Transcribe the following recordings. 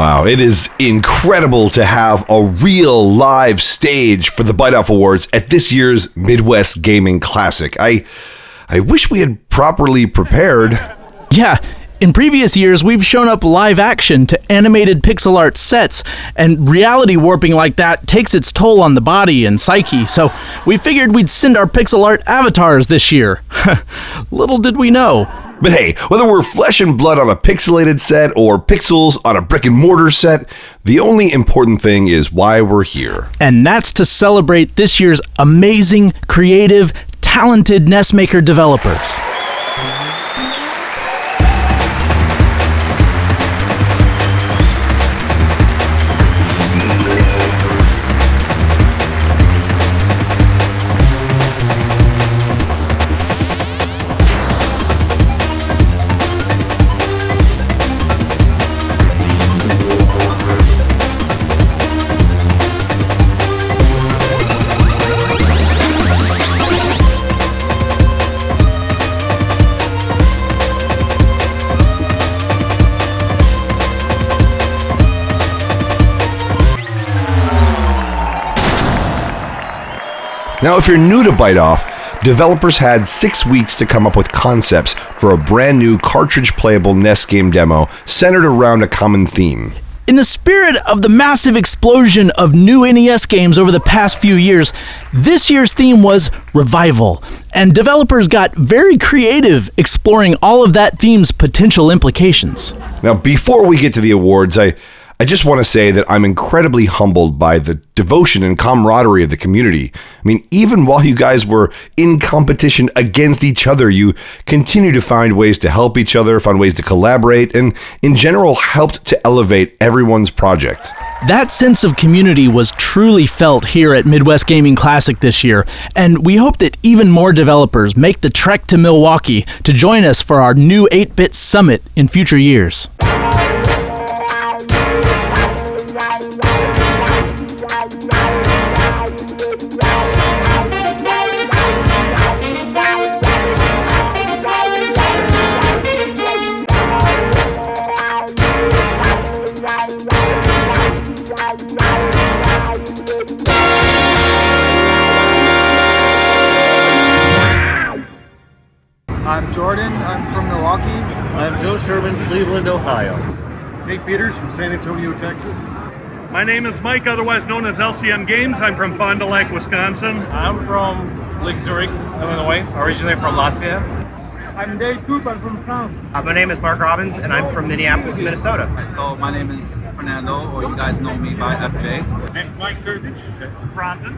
Wow, it is incredible to have a real live stage for the Byte-Off Awards at this year's Midwest Gaming Classic. I wish we had properly prepared. Yeah, in previous years, we've shown up live action to animated pixel art sets, and reality warping like that takes its toll on the body and psyche, so we figured we'd send our pixel art avatars this year. Little did we know. But hey, whether we're flesh and blood on a pixelated set or pixels on a brick and mortar set, the only important thing is why we're here. And that's to celebrate this year's amazing, creative, talented NESmaker developers. Now, if you're new to Byte-Off, developers had 6 weeks to come up with concepts for a brand new cartridge playable NES game demo centered around a common theme. In the spirit of the massive explosion of new NES games over the past few years, this year's theme was Revival, and developers got very creative exploring all of that theme's potential implications. Now, before we get to the awards, I just want to say that I'm incredibly humbled by the devotion and camaraderie of the community. I mean, even while you guys were in competition against each other, you continue to find ways to help each other, find ways to collaborate, and in general helped to elevate everyone's project. That sense of community was truly felt here at Midwest Gaming Classic this year, and we hope that even more developers make the trek to Milwaukee to join us for our new 8-Bit Summit in future years. I'm Jordan, I'm from Milwaukee. I'm Joe Sherman, Cleveland, Ohio. Nate Peters from San Antonio, Texas. My name is Mike, otherwise known as LCM Games. I'm from Fond du Lac, Wisconsin. I'm from Lake Zurich, Illinois, originally from Latvia. I'm Dave Coop, I'm from France. My name is Mark Robbins, and I'm from Minneapolis, Minnesota. So my name is Fernando, or you guys know me by FJ. My name's Mike Serzic, Bronson.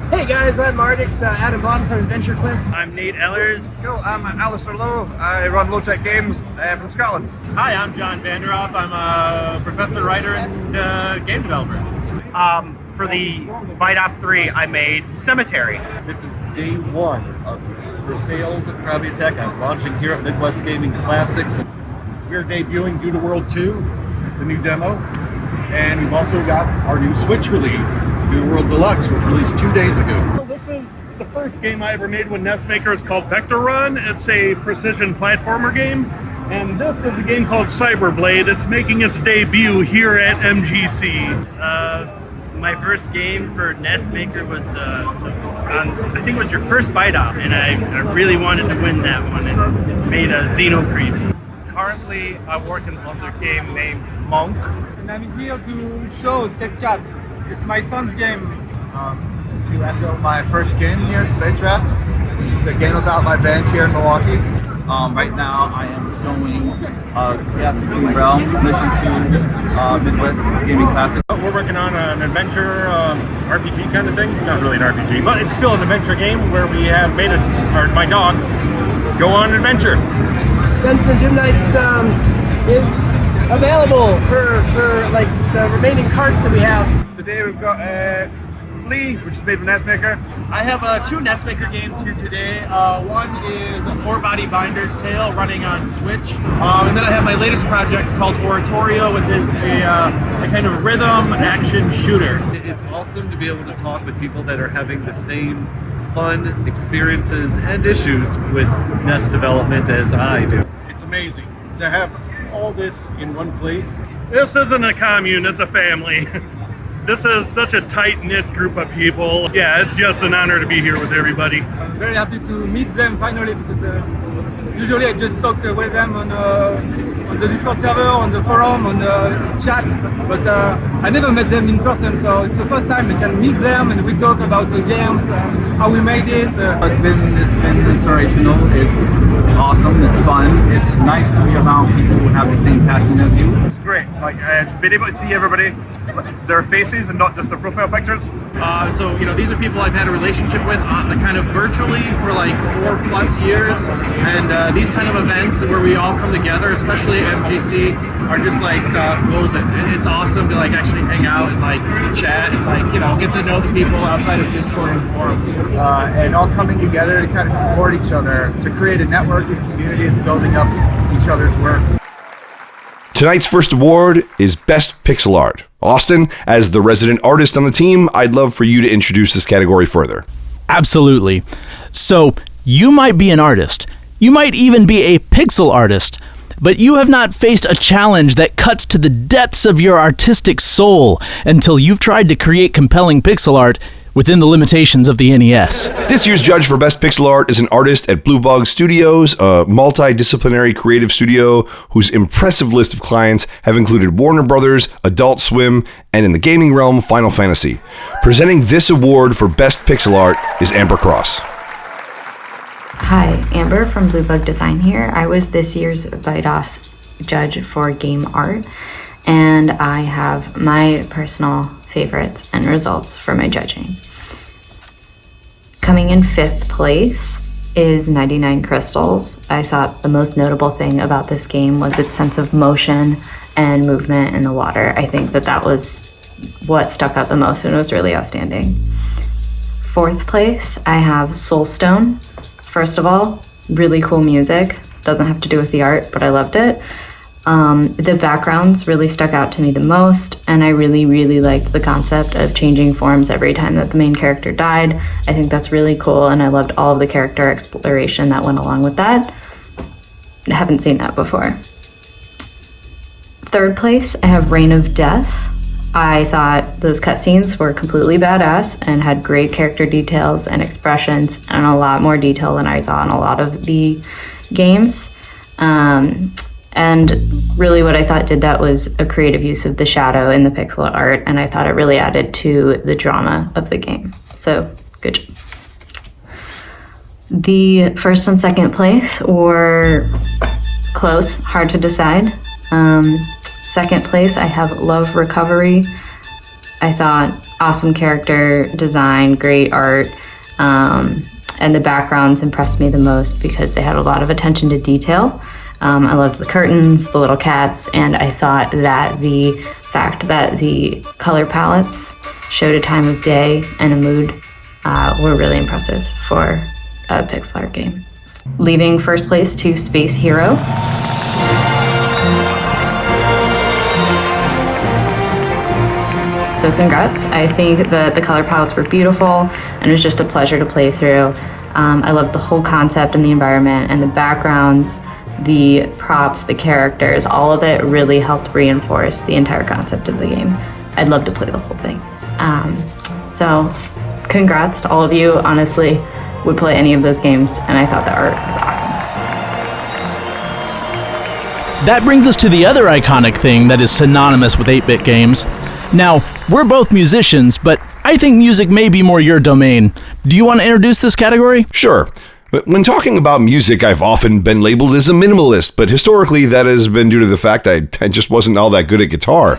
Hey guys, I'm Mardix, Adam Bond from Adventure Quest. I'm Nate Ellers. I'm Alistair Lowe. I run Low-Tech Games from Scotland. Hi, I'm John Vanderoff. I'm a professor, writer, and game developer. For the Byte-Off 3, I made Cemetery. This is day one of this for sales at Krabby Tech. I'm launching here at Midwest Gaming Classics. We're debuting Do the World 2, the new demo. And we've also got our new Switch release, Do the World Deluxe, which released 2 days ago. This is the first game I ever made with NESmaker. It's called Vector Run. It's a precision platformer game. And this is a game called Cyberblade. It's making its debut here at MGC. My first game for NESmaker was I think it was your first Byte-Off, and I really wanted to win that one and made a Xeno Creeps. Currently, I work in another game named Monk. And I'm here to show SketchCat. It's my son's game. To echo my first game here, Space Raft. It's a game about my band here in Milwaukee. Right now I am showing Craft Between Realms, Mission 2, Midwest Gaming Classic. We're working on an adventure RPG kind of thing. Not really an RPG, but it's still an adventure game where we have made my dog go on an adventure. Dungeons and Doom Nights is available for like the remaining carts that we have. Today we've got Flea, which is made from NESmaker. I have two NESmaker games here today. One is Ore Body Binder's Tale running on Switch. And then I have my latest project called Oratorio, with a kind of rhythm action shooter. It's awesome to be able to talk with people that are having the same fun experiences and issues with NES development as I do. It's amazing to have all this in one place. This isn't a commune, it's a family. This is such a tight-knit group of people. Yeah, it's just an honor to be here with everybody. I'm very happy to meet them finally because usually I just talk with them on the Discord server, on the forum, on the chat, but I never met them in person, so it's the first time I can meet them and we talk about the games, how we made it. It's been inspirational. It's awesome. It's fun. It's nice to be around people who have the same passion as you. It's great. Like being able to see everybody, their faces and not just their profile pictures. So these are people I've had a relationship with kind of virtually for like 4+ years, and these kind of events where we all come together, especially at MGC, are just like golden. It's awesome to like actually hang out and like chat and like get to know the people outside of Discord and forums. And all coming together to kind of support each other, to create a network and community and building up each other's work. Tonight's first award is Best Pixel Art. Austin, as the resident artist on the team, I'd love for you to introduce this category further. Absolutely. So, you might be an artist. You might even be a pixel artist. But you have not faced a challenge that cuts to the depths of your artistic soul until you've tried to create compelling pixel art within the limitations of the NES. This year's judge for Best Pixel Art is an artist at Blue Bug Studios, a multidisciplinary creative studio whose impressive list of clients have included Warner Brothers, Adult Swim, and in the gaming realm, Final Fantasy. Presenting this award for Best Pixel Art is Amber Cross. Hi, Amber from Blue Bug Design here. I was this year's Byte-Off judge for game art, and I have my personal favorites and results for my judging. Coming in 5th place is 99 Crystals. I thought the most notable thing about this game was its sense of motion and movement in the water. I think that was what stuck out the most and was really outstanding. 4th place, I have Soulstone. First of all, really cool music. Doesn't have to do with the art, but I loved it. The backgrounds really stuck out to me the most, and I really, really liked the concept of changing forms every time that the main character died. I think that's really cool, and I loved all of the character exploration that went along with that. I haven't seen that before. 3rd place, I have Reign of Death. I thought those cutscenes were completely badass and had great character details and expressions and a lot more detail than I saw in a lot of the games. And really what I thought did that was a creative use of the shadow in the pixel art, and I thought it really added to the drama of the game. So, good job. The 1st and 2nd place were close, hard to decide. 2nd place, I have Love Recovery. I thought awesome character design, great art, and the backgrounds impressed me the most because they had a lot of attention to detail. I loved the curtains, the little cats, and I thought that the fact that the color palettes showed a time of day and a mood were really impressive for a pixel art game. Leaving 1st place to Space Hero. So congrats. I think that the color palettes were beautiful and it was just a pleasure to play through. I loved the whole concept and the environment and the backgrounds, the props, the characters, all of it really helped reinforce the entire concept of the game. I'd love to play the whole thing. So congrats to all of you. Honestly, would play any of those games, and I thought the art was awesome. That brings us to the other iconic thing that is synonymous with 8-bit games. Now, we're both musicians, but I think music may be more your domain. Do you want to introduce this category? Sure. But when talking about music, I've often been labeled as a minimalist, but historically that has been due to the fact I just wasn't all that good at guitar.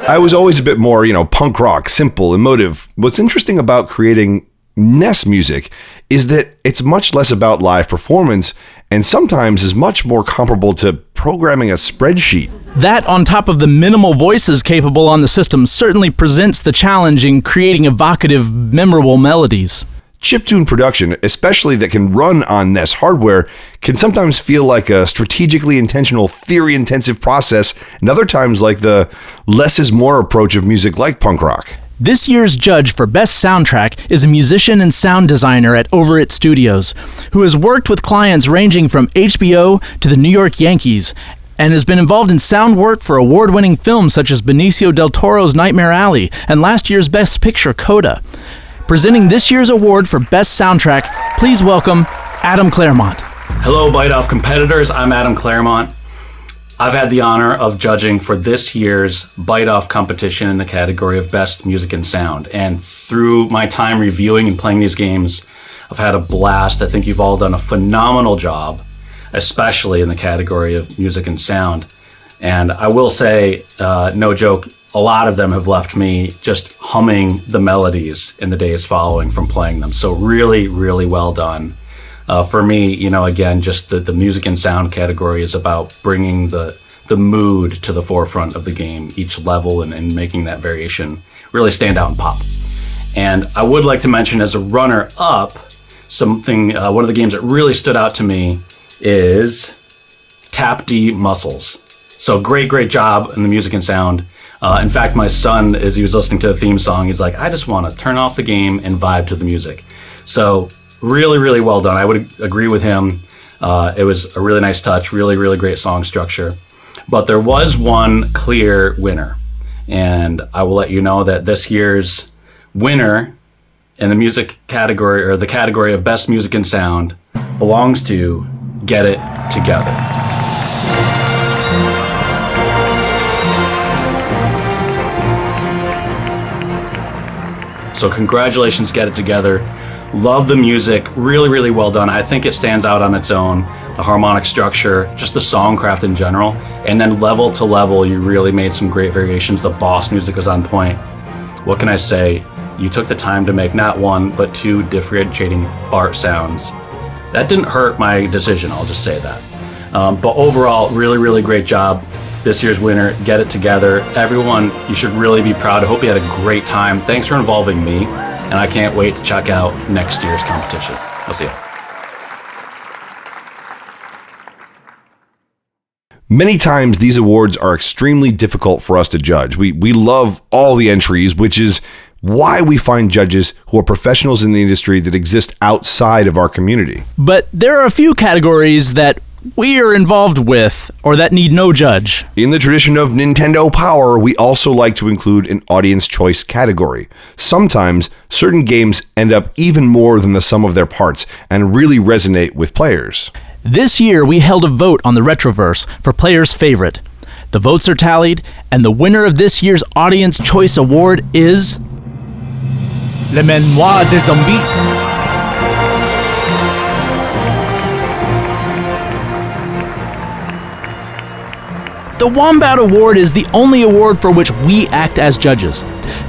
I was always a bit more, punk rock, simple, emotive. What's interesting about creating NES music is that it's much less about live performance and sometimes is much more comparable to programming a spreadsheet. That, on top of the minimal voices capable on the system, certainly presents the challenge in creating evocative, memorable melodies. Chiptune production, especially that can run on NES hardware, can sometimes feel like a strategically intentional, theory-intensive process, and other times like the less is more approach of music like punk rock. This year's judge for Best Soundtrack is a musician and sound designer at Over It Studios, who has worked with clients ranging from HBO to the New York Yankees, and has been involved in sound work for award-winning films such as Benicio del Toro's Nightmare Alley and last year's Best Picture Coda. Presenting this year's award for Best Soundtrack, please welcome Adam Claremont. Hello, Byte-Off competitors. I'm Adam Claremont. I've had the honor of judging for this year's Byte-Off competition in the category of Best Music and Sound. And through my time reviewing and playing these games, I've had a blast. I think you've all done a phenomenal job, especially in the category of music and sound. And I will say, no joke, a lot of them have left me just humming the melodies in the days following from playing them. So really, really well done. For me, again, just the music and sound category is about bringing the mood to the forefront of the game, each level, and making that variation really stand out and pop. And I would like to mention as a runner-up, something, one of the games that really stood out to me is Tap D Muscles. So great job in the music and sound. In fact, my son, as he was listening to the theme song, he's like, I just want to turn off the game and vibe to the music. So really, really well done. I would agree with him. It was a really nice touch, really, really great song structure. But there was one clear winner. And I will let you know that this year's winner in the music category, or the category of Best Music and Sound, belongs to Get It Together. So congratulations, Get It Together. Love the music, really, really well done. I think it stands out on its own. The harmonic structure, just the songcraft in general. And then level to level, you really made some great variations. The boss music was on point. What can I say? You took the time to make not one, but two differentiating fart sounds. That didn't hurt my decision, I'll just say that. But overall, really, really great job. This year's winner, Get It Together. Everyone, you should really be proud. I hope you had a great time. Thanks for involving me. And I can't wait to check out next year's competition. I'll see you. Many times these awards are extremely difficult for us to judge. We love all the entries, which is why we find judges who are professionals in the industry that exist outside of our community. But there are a few categories that we are involved with, or that need no judge. In the tradition of Nintendo Power, we also like to include an audience choice category. Sometimes, certain games end up even more than the sum of their parts and really resonate with players. This year, we held a vote on the Retroverse for players' favorite. The votes are tallied, and the winner of this year's Audience Choice Award is Le Manoir des Zombies. The Wombat Award is the only award for which we act as judges.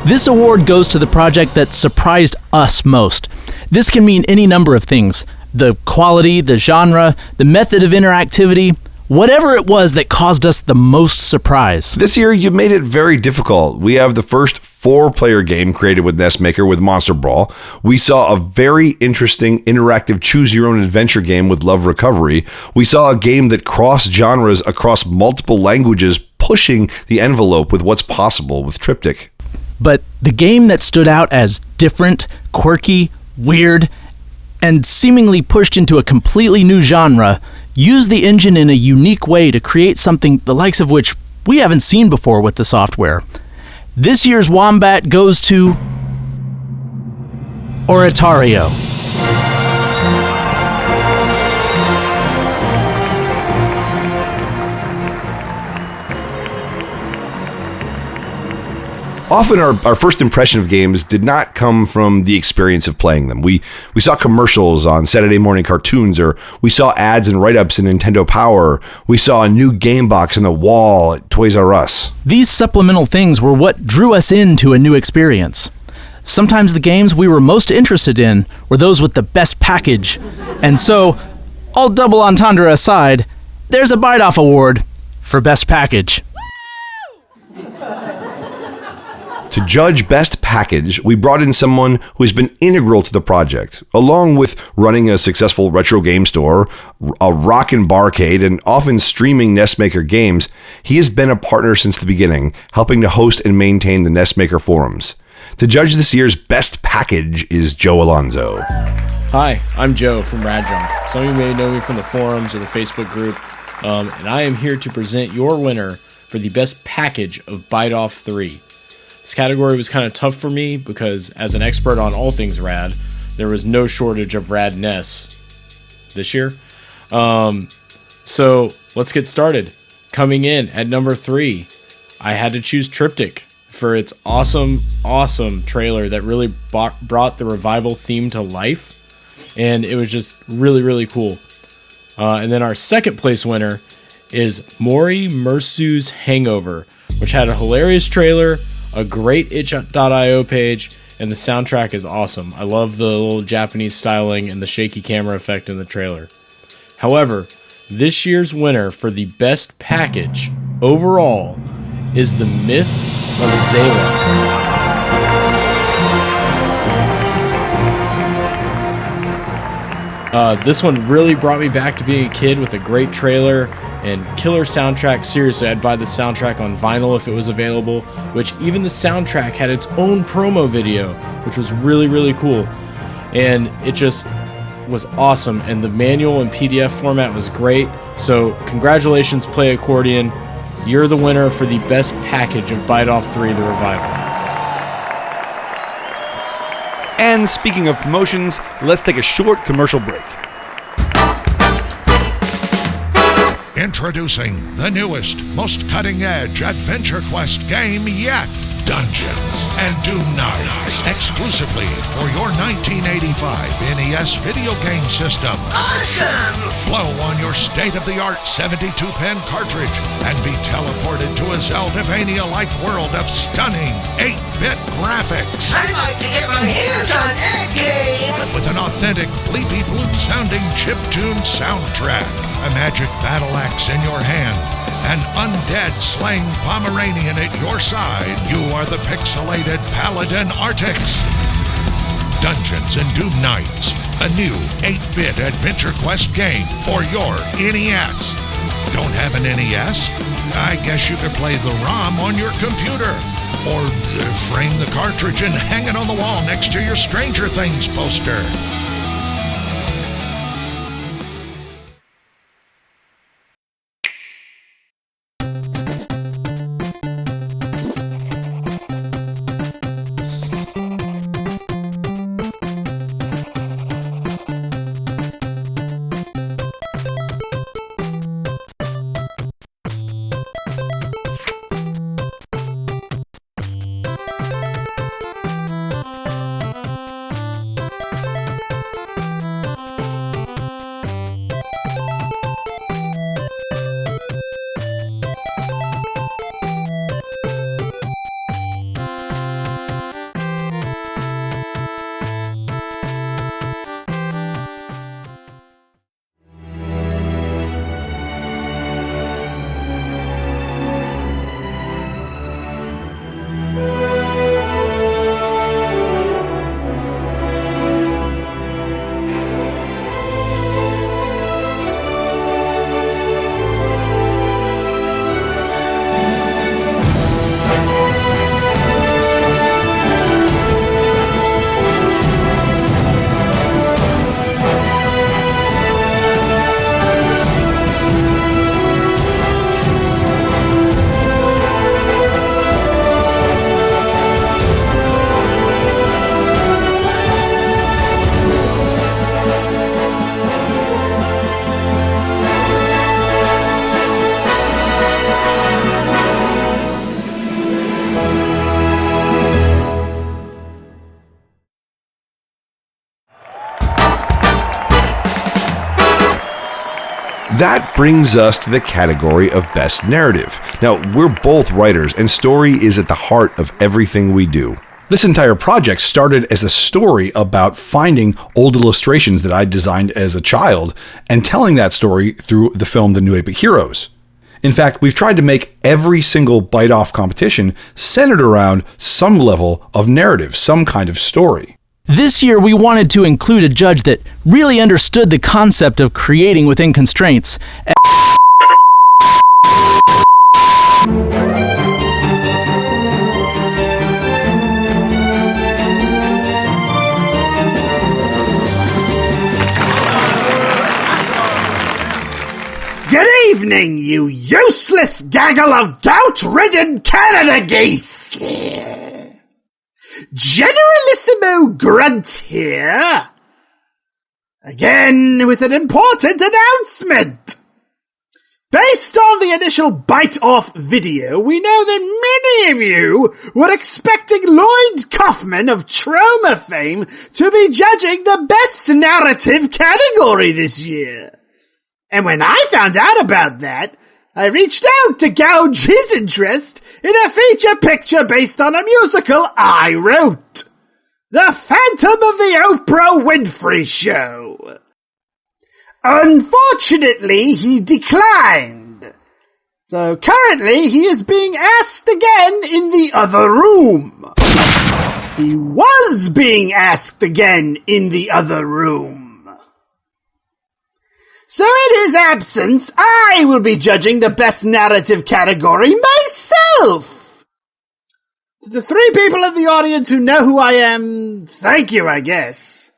This award goes to the project that surprised us most. This can mean any number of things: the quality, the genre, the method of interactivity, whatever it was that caused us the most surprise. This year, you made it very difficult. We have the first 4-player game created with NESmaker with Monster Brawl. We saw a very interesting interactive choose-your-own-adventure game with Love Recovery. We saw a game that crossed genres across multiple languages, pushing the envelope with what's possible with Triptych. But the game that stood out as different, quirky, weird, and seemingly pushed into a completely new genre used the engine in a unique way to create something the likes of which we haven't seen before with the software. This year's Wombat goes to Oratorio. Often our first impression of games did not come from the experience of playing them. We saw commercials on Saturday morning cartoons, or we saw ads and write-ups in Nintendo Power. We saw a new game box on the wall at Toys R Us. These supplemental things were what drew us into a new experience. Sometimes the games we were most interested in were those with the best package. And so, all double entendre aside, there's a Byte-Off Award for Best Package. To judge Best Package, we brought in someone who has been integral to the project, along with running a successful retro game store, a rockin' barcade, and often streaming NESmaker games. He has been a partner since the beginning, helping to host and maintain the NESmaker forums. To judge this year's Best Package is Joe Alonzo. Hi, I'm Joe from Radjunk. Some of you may know me from the forums or the Facebook group. and I am here to present your winner for the best package of Byte-Off 3. This category was kind of tough for me because, as an expert on all things rad, there was no shortage of radness this year. So let's get started. Coming in at number 3, I had to choose Triptych for its awesome trailer that really brought the revival theme to life, and it was just really cool. And then our second place winner is Mori Mersu's Hangover, which had a hilarious trailer, a great itch.io page, and the soundtrack is awesome. I love the little Japanese styling and the shaky camera effect in the trailer. However, this year's winner for the best package overall is The Myth of Zayla. This one really brought me back to being a kid with a great trailer and killer soundtrack. Seriously, I'd buy the soundtrack on vinyl if it was available, which even the soundtrack had its own promo video, which was really cool. And it just was awesome, and the manual and PDF format was great. So congratulations, Play Accordion. You're the winner for the best package of Byte-Off 3, The Revival. And speaking of promotions, let's take a short commercial break. Introducing the newest, most cutting-edge Adventure Quest game yet, Dungeons and Doom Nights, exclusively for your 1985 NES video game system. Awesome! Blow on your state-of-the-art 72-pen cartridge and be teleported to a Zelda-vania-like world of stunning 8-bit graphics. I'd like to get my hands on that game! With an authentic, bleepy-bloop-sounding chiptune soundtrack, a magic battle axe in your hand, an undead slaying Pomeranian at your side, you are the pixelated Paladin Artix. Dungeons and Doom Nights, a new 8-bit Adventure Quest game for your NES. Don't have an NES? I guess you could play the ROM on your computer, or frame the cartridge and hang it on the wall next to your Stranger Things poster. That brings us to the category of Best Narrative. Now, we're both writers, and story is at the heart of everything we do. This entire project started as a story about finding old illustrations that I designed as a child and telling that story through the film The New 8-Bit Heroes. In fact, we've tried to make every single Byte-Off competition centered around some level of narrative, some kind of story. This year, we wanted to include a judge that really understood the concept of creating within constraints. Good evening, you useless gaggle of gout-ridden Canada geese! Generalissimo Grunt here. Again with an important announcement. Based on the initial Byte-Off video, we know that many of you were expecting Lloyd Kaufman of Trauma fame to be judging the best narrative category this year. And when I found out about that, I reached out to gauge his interest in a feature picture based on a musical I wrote. The Phantom of the Oprah Winfrey Show. Unfortunately, he declined. So currently, he is being asked again in the other room. He was being asked again in the other room. So in his absence, I will be judging the best narrative category myself. To the 3 people in the audience who know who I am, thank you, I guess.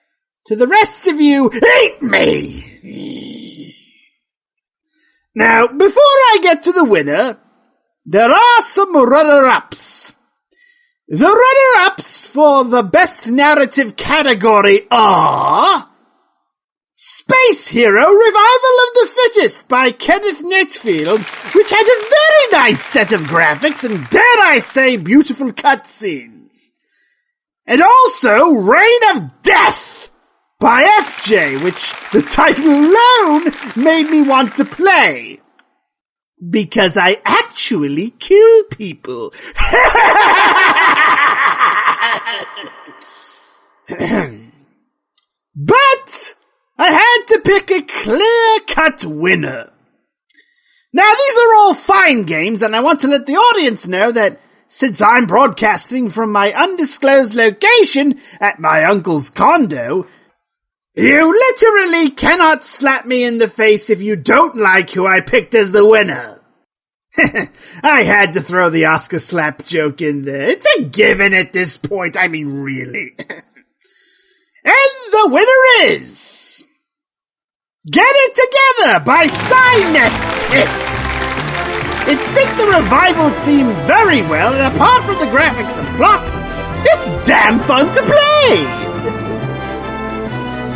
To the rest of you, hate me. Now, before I get to the winner, there are some runner-ups. The runner-ups for the best narrative category are Space Hero Revival of the Fittest by Kenneth Netfield, which had a very nice set of graphics and, dare I say, beautiful cutscenes. And also Reign of Death by FJ, which the title alone made me want to play. Because I actually kill people. But I had to pick a clear-cut winner. Now, these are all fine games, and I want to let the audience know that since I'm broadcasting from my undisclosed location at my uncle's condo, you literally cannot slap me in the face if you don't like who I picked as the winner. I had to throw the Oscar slap joke in there. It's a given at this point, I mean really. And the winner is Get It Together by Sinest Kiss. It fit the revival theme very well, and apart from the graphics and plot, it's damn fun to play.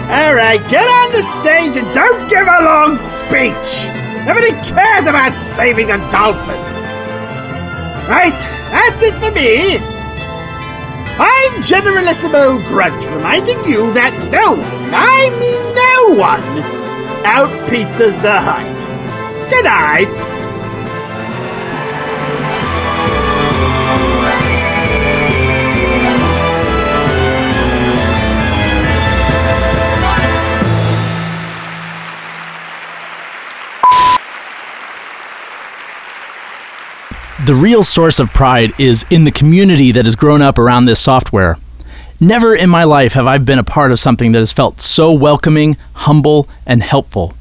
Alright, get on the stage and don't give a long speech. Nobody cares about saving the dolphins. Right, that's it for me. I'm Generalissimo Grunt, reminding you that no one, I mean no one, out-pizzas the hut. Good night. The real source of pride is in the community that has grown up around this software. Never in my life have I been a part of something that has felt so welcoming, humble, and helpful.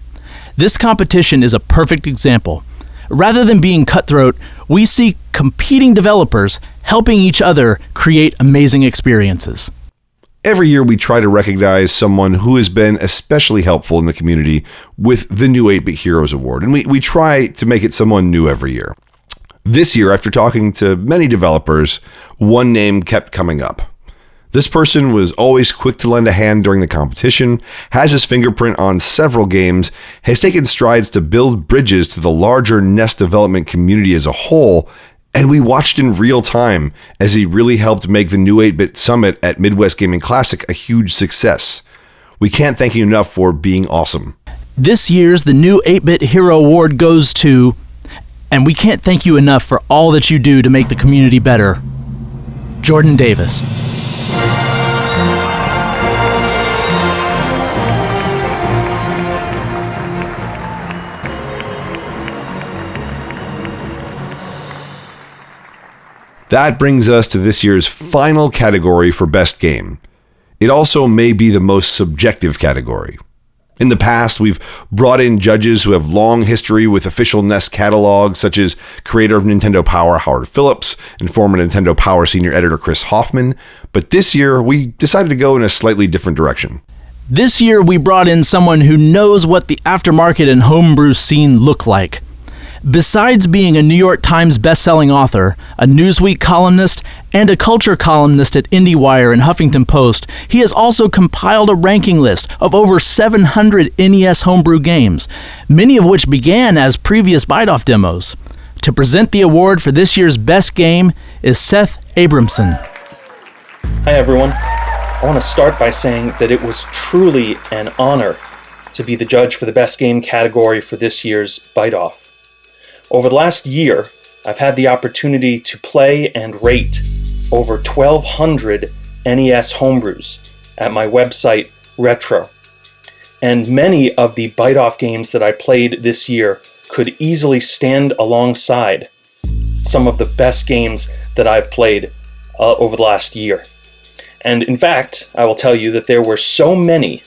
This competition is a perfect example. Rather than being cutthroat, we see competing developers helping each other create amazing experiences. Every year we try to recognize someone who has been especially helpful in the community with the new 8-Bit Heroes Award, and we try to make it someone new every year. This year, after talking to many developers, one name kept coming up. This person was always quick to lend a hand during the competition, has his fingerprint on several games, has taken strides to build bridges to the larger NES development community as a whole, and we watched in real time as he really helped make the new 8-Bit Summit at Midwest Gaming Classic a huge success. We can't thank you enough for being awesome. This year's the new 8-Bit Hero Award goes to, and we can't thank you enough for all that you do to make the community better, Jordan Davis. That brings us to this year's final category for Best Game. It also may be the most subjective category. In the past, we've brought in judges who have long history with official NES catalogs, such as creator of Nintendo Power Howard Phillips and former Nintendo Power senior editor Chris Hoffman, but this year we decided to go in a slightly different direction. This year, we brought in someone who knows what the aftermarket and homebrew scene look like. Besides being a New York Times bestselling author, a Newsweek columnist, and a culture columnist at IndieWire and Huffington Post, he has also compiled a ranking list of over 700 NES homebrew games, many of which began as previous Byte-Off demos. To present the award for this year's best game is Seth Abramson. Hi everyone. I want to start by saying that it was truly an honor to be the judge for the best game category for this year's Byte-Off. Over the last year, I've had the opportunity to play and rate over 1,200 NES homebrews at my website, Retro. And many of the Byte-Off games that I played this year could easily stand alongside some of the best games that I've played over the last year. And in fact, I will tell you that there were so many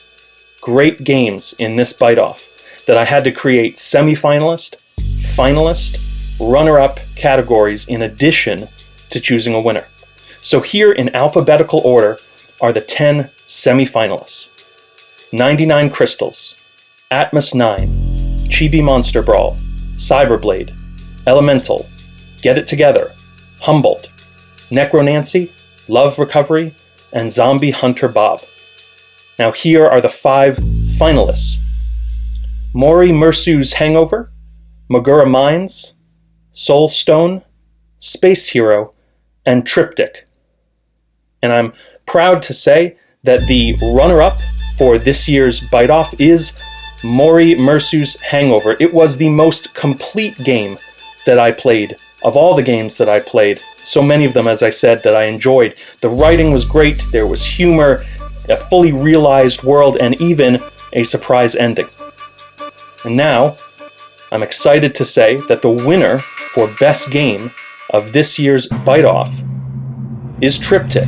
great games in this Byte-Off that I had to create semi-finalist, finalist, runner-up categories in addition to choosing a winner. So here in alphabetical order are the 10 semi-finalists. 99 Crystals, Atmos 9, Chibi Monster Brawl, Cyberblade, Elemental, Get It Together, Humboldt, Necronancy, Love Recovery, and Zombie Hunter Bob. Now here are the 5 finalists. Mori Mersu's Hangover, Magura Mines, Soulstone, Space Hero, and Triptych. And I'm proud to say that the runner-up for this year's Byte-Off is Mori Mersu's Hangover. It was the most complete game that I played, of all the games that I played. So many of them, as I said, that I enjoyed. The writing was great, there was humor, a fully realized world, and even a surprise ending. And now, I'm excited to say that the winner for Best Game of this year's Byte-Off is Triptych.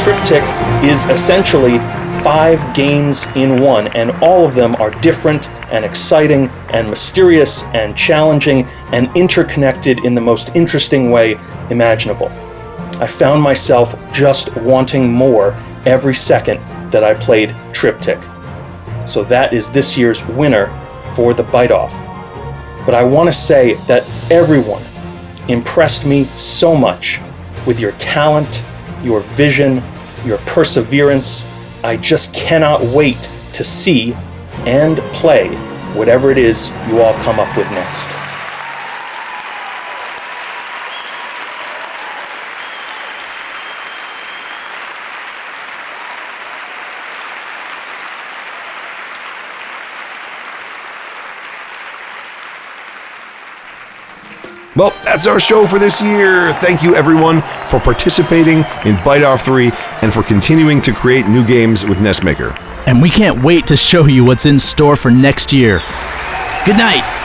Triptych is essentially 5 games in one, and all of them are different and exciting and mysterious and challenging and interconnected in the most interesting way imaginable. I found myself just wanting more every second that I played Triptych. So that is this year's winner for the Byte-Off. But I want to say that everyone impressed me so much with your talent, your vision, your perseverance. I just cannot wait to see and play whatever it is you all come up with next. Well, that's our show for this year. Thank you, everyone, for participating in Byte-Off 3 and for continuing to create new games with NESmaker. And we can't wait to show you what's in store for next year. Good night.